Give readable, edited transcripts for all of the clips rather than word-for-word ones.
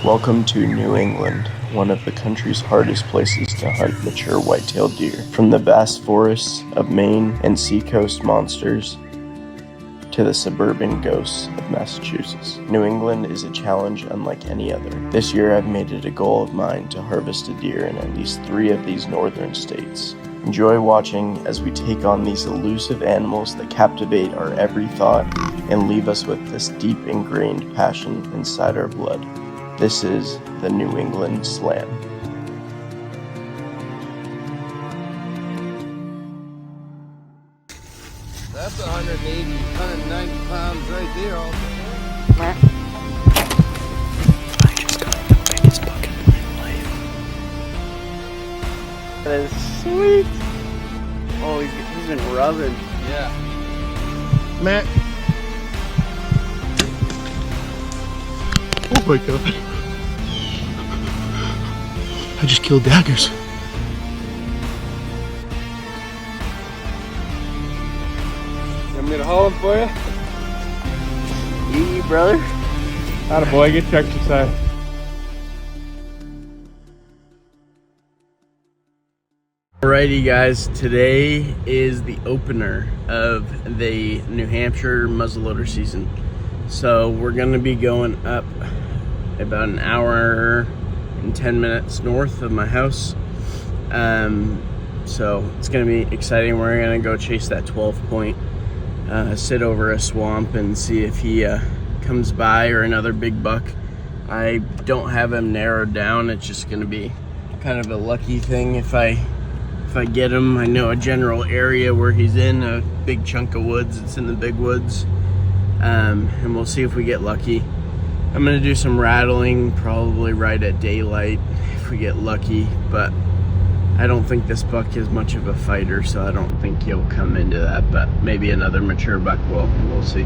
Welcome to New England, one of the country's hardest places to hunt mature white-tailed deer. From the vast forests of Maine and seacoast monsters to the suburban ghosts of Massachusetts, New England is a challenge unlike any other. This year I've made it a goal of mine to harvest a deer in at least 3 of these northern states. Enjoy watching as we take on these elusive animals that captivate our every thought and leave us with this deep ingrained passion inside our blood. This is the New England Slam. That's 180, 190 pounds right there all day. I just got the biggest buck in my life. That is sweet. Oh, he's been rubbing. Yeah. Matt. Oh my god. I just killed daggers. You want me to haul him for you? Yee, brother. Attaboy, get your exercise. Alrighty guys, today is the opener of the New Hampshire muzzleloader season. So we're gonna be going up about an hour and 10 minutes north of my house. So it's gonna be exciting. We're gonna go chase that 12 point, sit over a swamp and see if he comes by or another big buck. I don't have him narrowed down. It's just gonna be kind of a lucky thing if I get him. I know a general area where he's in, a big chunk of woods. It's in the big woods. And we'll see if we get lucky. I'm gonna do some rattling, probably right at daylight if we get lucky, but I don't think this buck is much of a fighter, so I don't think he'll come into that, but maybe another mature buck will. We'll see.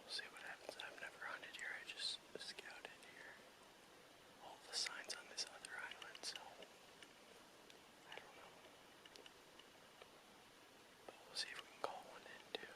See what happens. I've never hunted here. I just scouted here. All the signs on this other island, so I don't know. But we'll see if we can call one in too.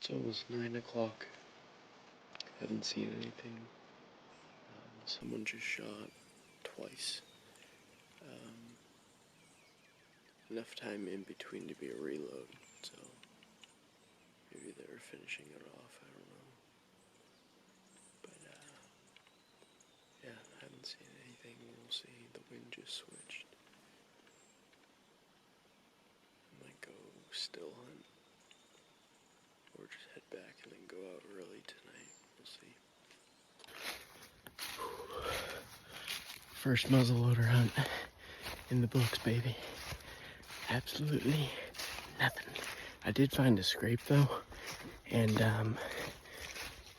It's almost 9 o'clock. Haven't seen anything. Someone just shot twice. Enough time in between to be a reload, so maybe they were finishing it off, I don't know. But yeah, I haven't seen anything. We'll see. The wind just switched. I might go still hunt, or just head back and then go out early tonight. We'll see. First muzzleloader hunt in the books, baby. Absolutely nothing. I did find a scrape though, and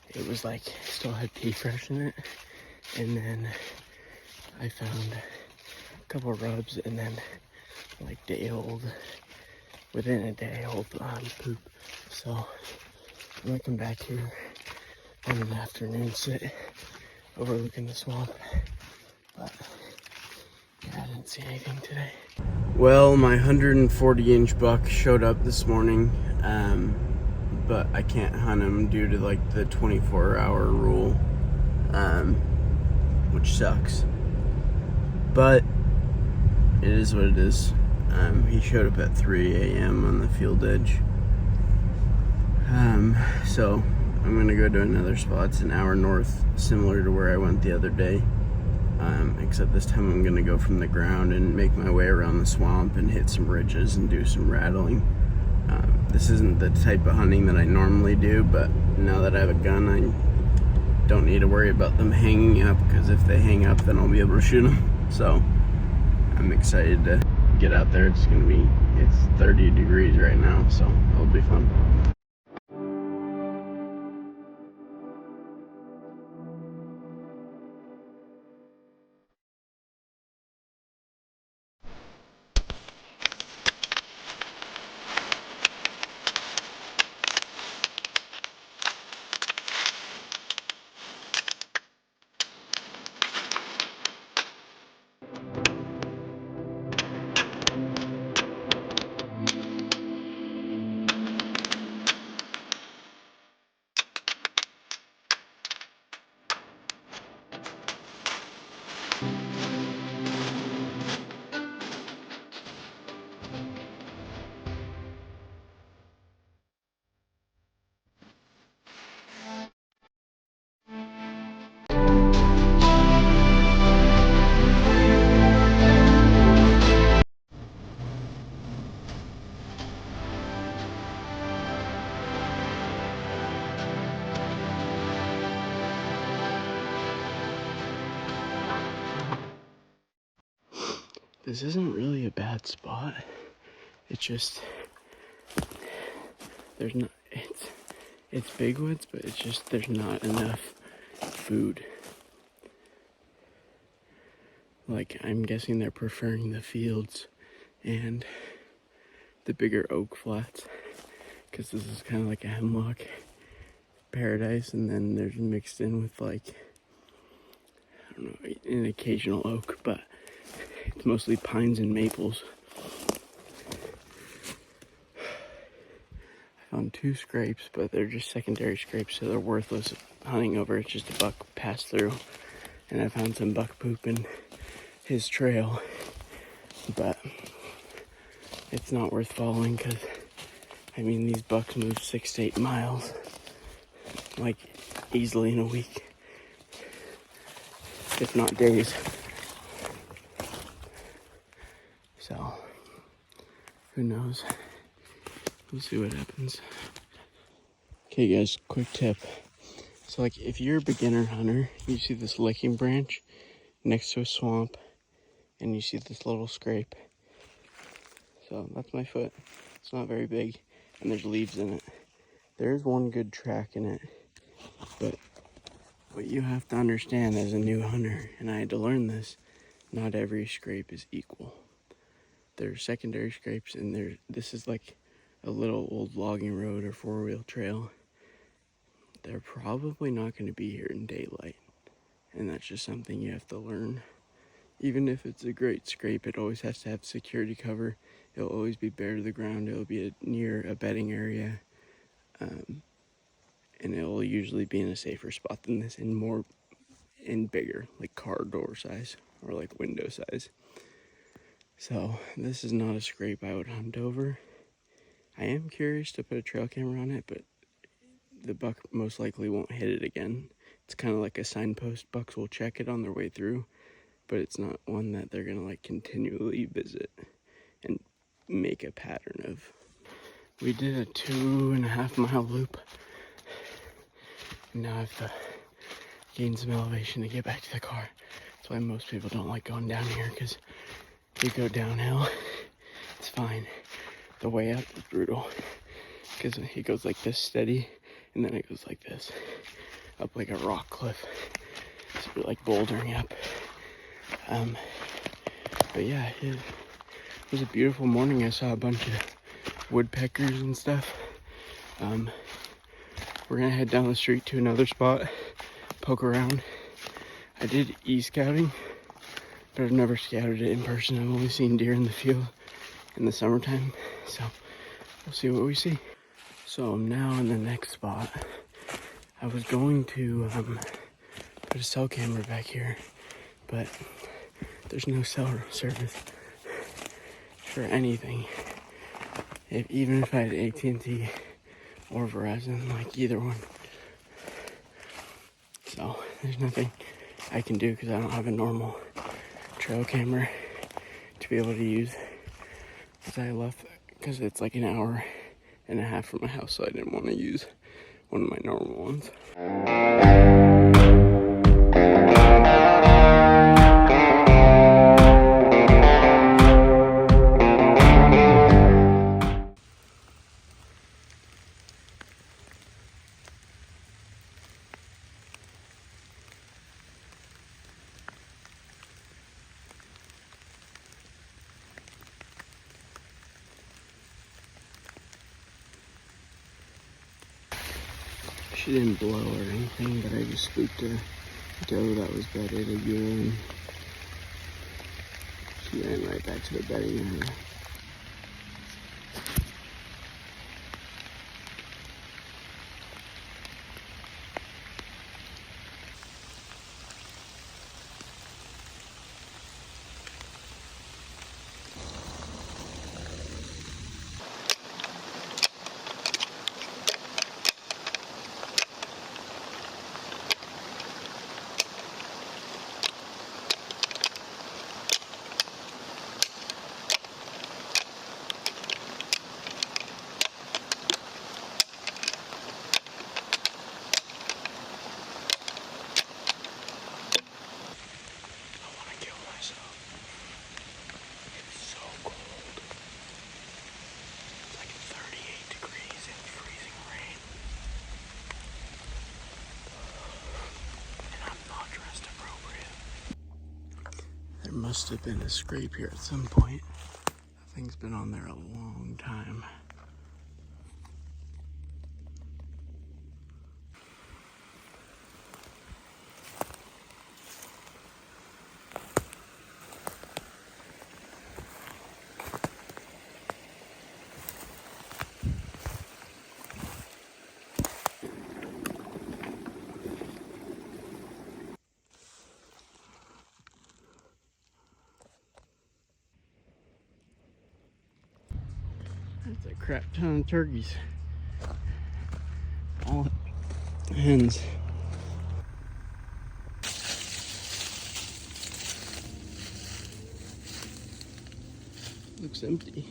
it was like still had pea fresh in it, and then I found a couple rubs, and then like within a day old poop. So I'm gonna come back here on an afternoon sit overlooking the swamp, but yeah, I didn't see anything today. Well, my 140-inch buck showed up this morning. but I can't hunt them due to like the 24-hour rule, which sucks. But it is what it is. He showed up at 3 a.m. on the field edge. So I'm gonna go to another spot. It's an hour north, similar to where I went the other day. Except this time I'm gonna go from the ground and make my way around the swamp and hit some ridges and do some rattling. This isn't the type of hunting that I normally do, but now that I have a gun, I don't need to worry about them hanging up, because if they hang up, then I'll be able to shoot them. So I'm excited to get out there. It's 30 degrees right now, so it'll be fun. This isn't really a bad spot. It's just, it's big woods, but it's just, there's not enough food. Like, I'm guessing they're preferring the fields and the bigger oak flats, because this is kind of like a hemlock paradise, and then there's mixed in with, like, I don't know, an occasional oak, but it's mostly pines and maples. I found 2 scrapes, but they're just secondary scrapes, so they're worthless hunting over. It's just a buck passed through, and I found some buck poop in his trail, but it's not worth following, because I mean, these bucks move 6 to 8 miles, like, easily in a week, if not days. So, who knows? We'll see what happens. Okay guys, quick tip. So like, if you're a beginner hunter, you see this licking branch next to a swamp, and you see this little scrape. So that's my foot. It's not very big, and there's leaves in it. There's one good track in it, but what you have to understand as a new hunter, and I had to learn this, not every scrape is equal. There's secondary scrapes, and this is like a little old logging road or 4-wheel trail. They're probably not going to be here in daylight, and that's just something you have to learn. Even if it's a great scrape, it always has to have security cover. It'll always be bare to the ground. It'll be near a bedding area, and it'll usually be in a safer spot than this, and bigger, like car door size or like window size. So this is not a scrape I would hunt over. I am curious to put a trail camera on it, but the buck most likely won't hit it again. It's kind of like a signpost. Bucks will check it on their way through, but it's not one that they're gonna like continually visit and make a pattern of. We did a 2.5 mile loop, and now I have to gain some elevation to get back to the car. That's why most people don't like going down here, because if you go downhill, it's fine. The way up is brutal, because it goes like this steady, and then it goes like this, up like a rock cliff. So we're like bouldering up. But yeah, it was a beautiful morning. I saw a bunch of woodpeckers and stuff. We're gonna head down the street to another spot, poke around. I did e-scouting, but I've never scouted it in person. I've only seen deer in the field in the summertime, so we'll see what we see. So I'm now in the next spot. I was going to put a cell camera back here, but there's no cell service for anything. Even if I had AT&T or Verizon, like either one. So there's nothing I can do because I don't have a normal trail camera to be able to use. Because I left, because it's like an hour and a half from my house, so I didn't want to use one of my normal ones. She didn't blow or anything, but I just spooked a doe that was bedded a year and she ran right back to the bedding area. There must have been a scrape here at some point. That thing's been on there a long time. That's a crap ton of turkeys. All hens. Looks empty.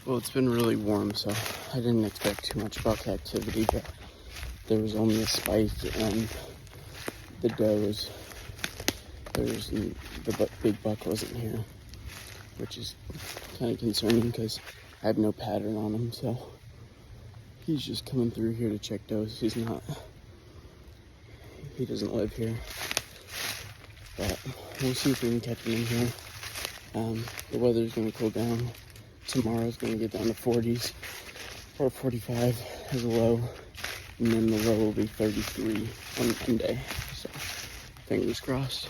Well, it's been really warm, so I didn't expect too much buck activity, but there was only a spike and the does. The big buck wasn't here, which is kind of concerning because I have no pattern on him, so he's just coming through here to check does. He doesn't live here, but we'll see if we can catch him in here. The weather's going to cool down. Tomorrow's going to get down to 40s or 45 as a low, and then the low will be 33 on Monday, so fingers crossed.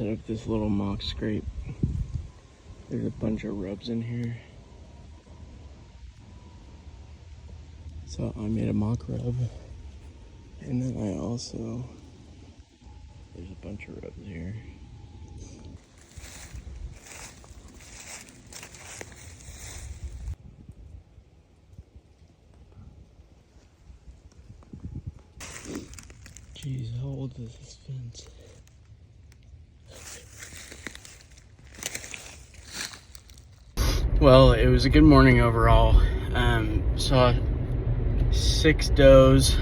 set up this little mock scrape. There's a bunch of rubs in here. So I made a mock rub. And then I also, there's a bunch of rubs here. Jeez, how old is this fence? Well, it was a good morning overall. Saw 6 does,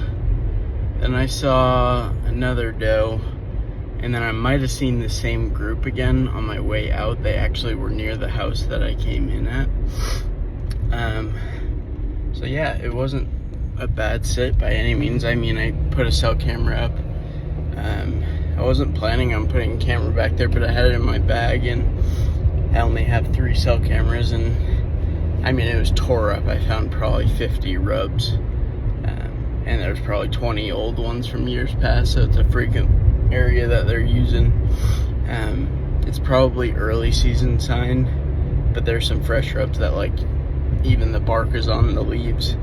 then I saw another doe, and then I might have seen the same group again on my way out. They actually were near the house that I came in at. So yeah, it wasn't a bad sit by any means. I mean, I put a cell camera up. I wasn't planning on putting a camera back there, but I had it in my bag, and I only have 3 cell cameras, and I mean, it was tore up. I found probably 50 rubs, and there's probably 20 old ones from years past, so it's a frequent area that they're using. It's probably early season sign, but there's some fresh rubs that, like, even the bark is on the leaves,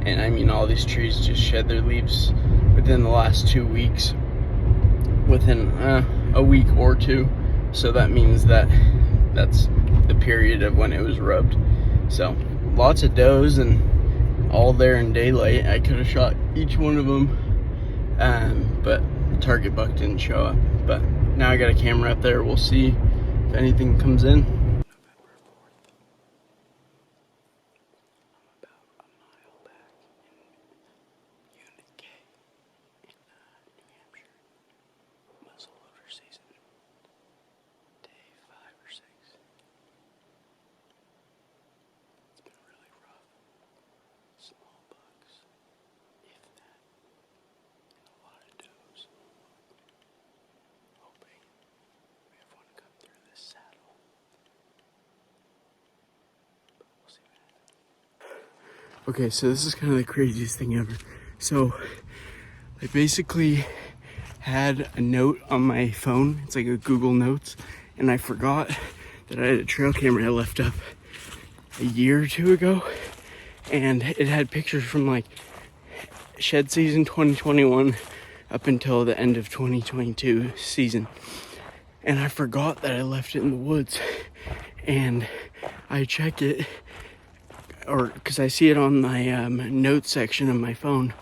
and I mean, all these trees just shed their leaves within the last 2 weeks, within a week or 2, so that means that that's the period of when it was rubbed. So lots of does, and all there in daylight. I could have shot each one of them, but the target buck didn't show up. But now I got a camera up there. We'll see if anything comes in. Muzzleloader season, day 5 or 6. It's been really rough. Small bucks, if that, and a lot of does. Hoping we have one come through this saddle. But we'll see what happens. Okay, so this is kind of the craziest thing ever. So I basically had a note on my phone. It's like a Google Notes, and I forgot that I had a trail camera I left up a year or 2 ago, and it had pictures from like shed season 2021 up until the end of 2022 season, and I forgot that I left it in the woods. And I check it, or because I see it on my notes section of my phone,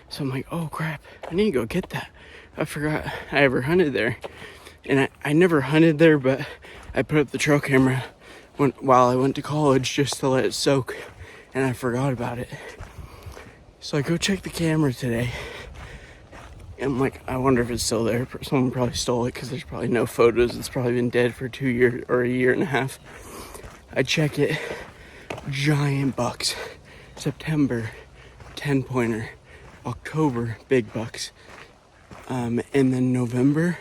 so I'm like, oh crap, I need to go get that. I forgot I ever hunted there, and I never hunted there, but I put up the trail camera while I went to college just to let it soak, and I forgot about it. So I go check the camera today, and I'm like, I wonder if it's still there. Someone probably stole it because there's probably no photos. It's probably been dead for 2 years or a year and a half. I check it, giant bucks. September, 10-pointer. October, big bucks. And then November,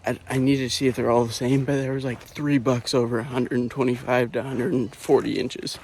I need to see if they're all the same, but there was like 3 bucks over 125 to 140 inches.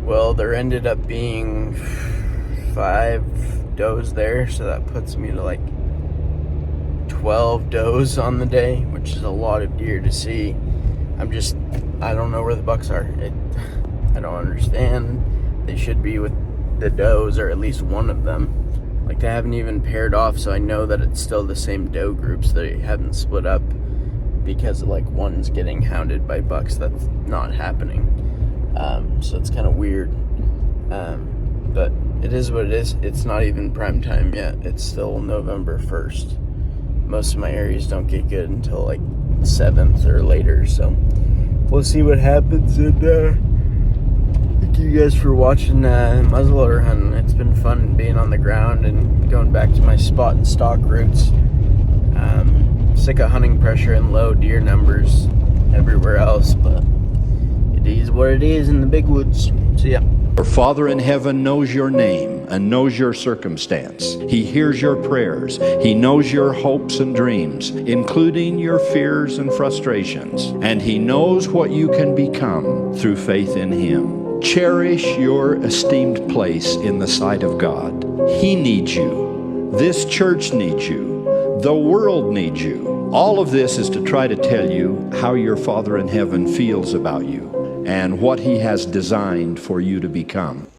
Well, there ended up being 5 does there, so that puts me to like 12 does on the day, which is a lot of deer to see. I don't know where the bucks are. I don't understand. They should be with the does, or at least one of them. Like, they haven't even paired off, so I know that it's still the same doe groups. They haven't split up because like one's getting hounded by bucks. That's not happening. So it's kind of weird. But it is what it is. It's not even prime time yet. It's still November 1st. Most of my areas don't get good until like 7th or later, so we'll see what happens. And thank you guys for watching muzzleloader hunting. It's been fun being on the ground and going back to my spot and stock roots. Sick of hunting pressure and low deer numbers everywhere else, but it is what it is in the big woods. See ya. Your Father in heaven knows your name and knows your circumstance. He hears your prayers. He knows your hopes and dreams, including your fears and frustrations. And He knows what you can become through faith in Him. Cherish your esteemed place in the sight of God. He needs you. This church needs you. The world needs you. All of this is to try to tell you how your Father in heaven feels about you and what He has designed for you to become.